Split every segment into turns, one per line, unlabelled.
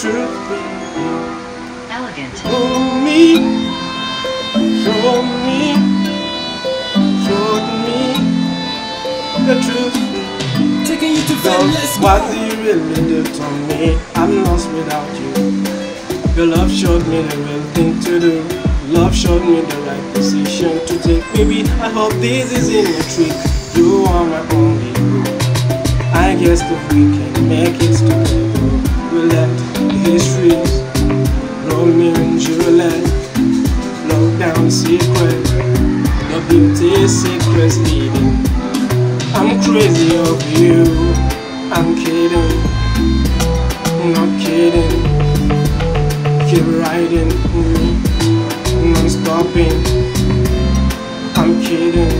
truth, baby.
Elegant.
Show me the truth.
Taking you to bed, let's go.
What do you really do to me? I'm lost without you. Your love showed me the real thing to do. Love showed me the right decision to take. Baby, I hope this isn't a trick. You are my only hope. I guess if we can make it together, we'll let the histories, Romeo and Juliet, lock down secret. Your beauty is secrets leading. I'm crazy of you. I'm kidding, not kidding. Keep riding, not stopping. I'm kidding,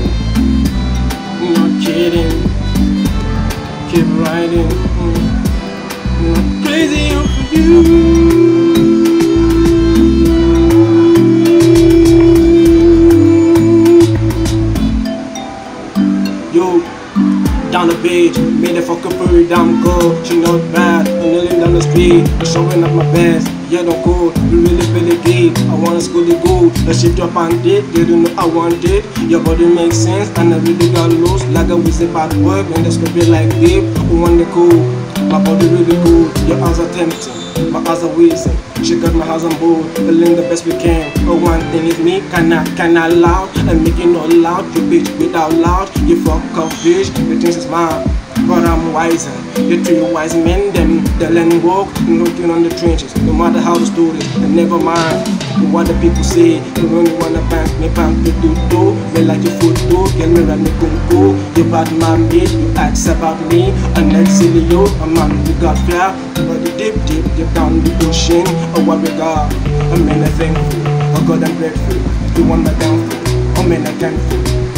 not kidding. Keep riding, not crazy of you. Yo, down the beach, made it fuck up pretty damn good. She not bad, I'm kneeling down the street, I'm showing up my best. Yeah, don't go, you really gay. I wanna school to go, the shit drop and did. You don't know I want it. Your body makes sense, and I really got loose. Like a wizard bad work, and the script be like deep. I want to go, my body really good. Your eyes are tempting, my eyes are wheezing. She got my house on board, feeling the best we can. But one thing is me, kinda loud, and making all loud. You bitch, without loud, you fuck up bitch. You think it's mine, but I'm wiser. The three wise men, them, they learn walk, looking on the trenches. No matter how the stories, and never mind what the people say. They only wanna bank me do. Me like your photo, get me right, me go. You bad man, bitch, you ask about me. And Neczlio, a man we got fear. But the deep down the ocean. Oh, what we got, I'm thankful. Oh God, I'm grateful. You want my downfall, oh man, I can't feel.